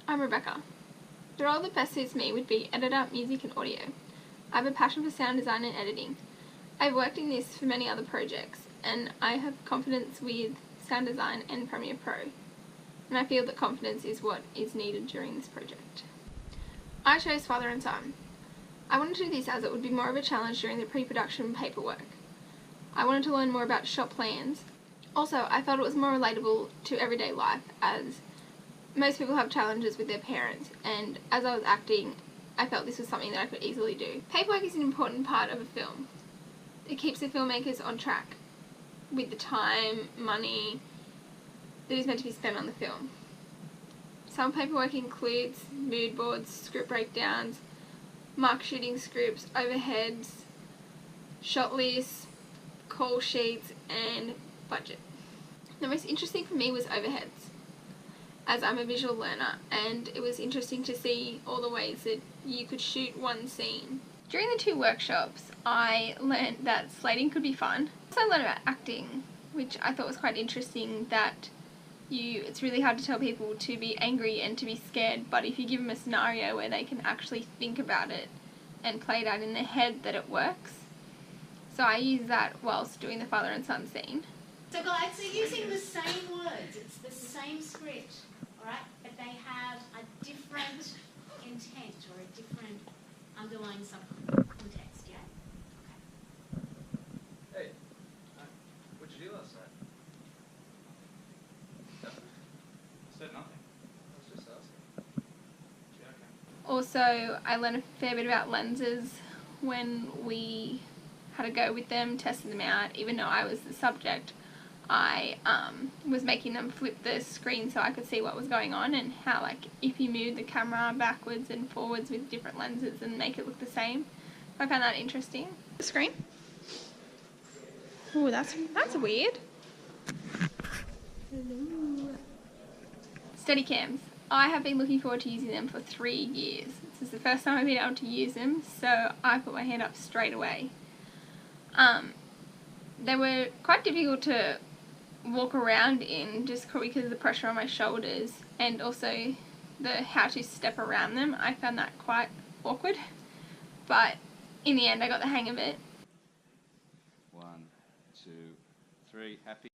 I'm Rebecca. The role that best suits me would be editor, music and audio. I have a passion for sound design and editing. I've worked in this for many other projects, and I have confidence with sound design and Premiere Pro, and I feel that confidence is what is needed during this project. I chose father and son. I wanted to do this as it would be more of a challenge during the pre-production paperwork. I wanted to learn more about shop plans. Also, I felt it was more relatable to everyday life, as most people have challenges with their parents, and as I was acting, I felt this was something that I could easily do. Paperwork is an important part of a film. It keeps the filmmakers on track with the time, money that is meant to be spent on the film. Some paperwork includes mood boards, script breakdowns, mark shooting scripts, overheads, shot lists, call sheets, and budget. The most interesting for me was overheads, as I'm a visual learner, and it was interesting to see all the ways that you could shoot one scene. During the 2 workshops, I learned that slating could be fun. I also learned about acting, which I thought was quite interesting, that it's really hard to tell people to be angry and to be scared, but if you give them a scenario where they can actually think about it and play it out in their head, that it works. So I used that whilst doing the father and son scene. So guys, they're using the same words, it's the same script, alright, but they have a different intent or a different underlying subcontext, yeah? Okay. Hey, what'd you do last night? Nothing. I said nothing. I was just asking. Yeah, okay. Also, I learned a fair bit about lenses when we had to go with them, testing them out. Even though I was the subject, I was making them flip the screen so I could see what was going on, and how, like, if you move the camera backwards and forwards with different lenses and make it look the same. I found that interesting. The screen? Oh, that's weird. Hello. Steadicams. I have been looking forward to using them for 3 years. This is the first time I've been able to use them, so I put my hand up straight away. They were quite difficult to walk around in just because of the pressure on my shoulders, and also how to step around them. I found that quite awkward, but in the end I got the hang of it. 1, 2, 3, happy.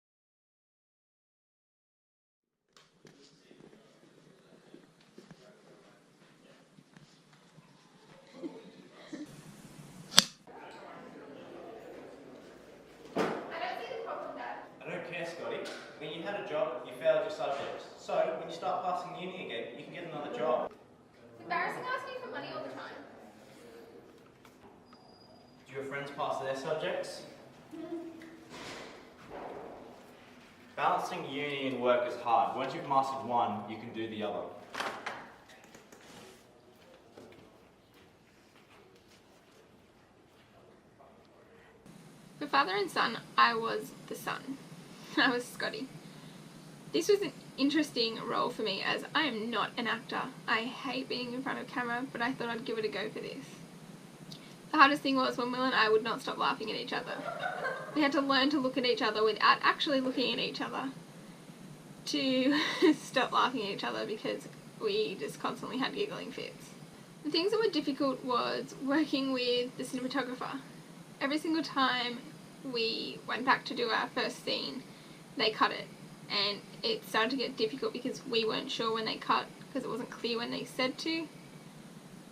I don't care, Scotty. When you had a job, you failed your subjects. So, when you start passing uni again, you can get another job. It's embarrassing asking for money all the time. Do your friends pass their subjects? Balancing uni and work is hard. Once you've mastered one, you can do the other. For father and son, I was the son. I was Scotty. This was an interesting role for me, as I am not an actor. I hate being in front of camera, but I thought I'd give it a go for this. The hardest thing was when Will and I would not stop laughing at each other. We had to learn to look at each other without actually looking at each other to stop laughing at each other, because we just constantly had giggling fits. The things that were difficult was working with the cinematographer. Every single time we went back to do our first scene, they cut it, and it started to get difficult because we weren't sure when they cut, because it wasn't clear when they said to,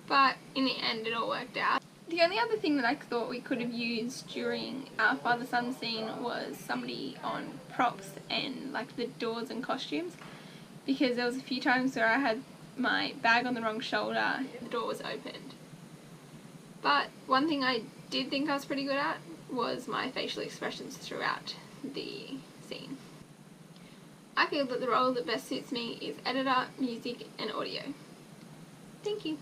but in the end it all worked out. The only other thing that I thought we could have used during our father-son scene was somebody on props and like the doors and costumes, because there was a few times where I had my bag on the wrong shoulder, the door was opened. But one thing I did think I was pretty good at was my facial expressions throughout the scene. I feel that the role that best suits me is editor, music and audio. Thank you.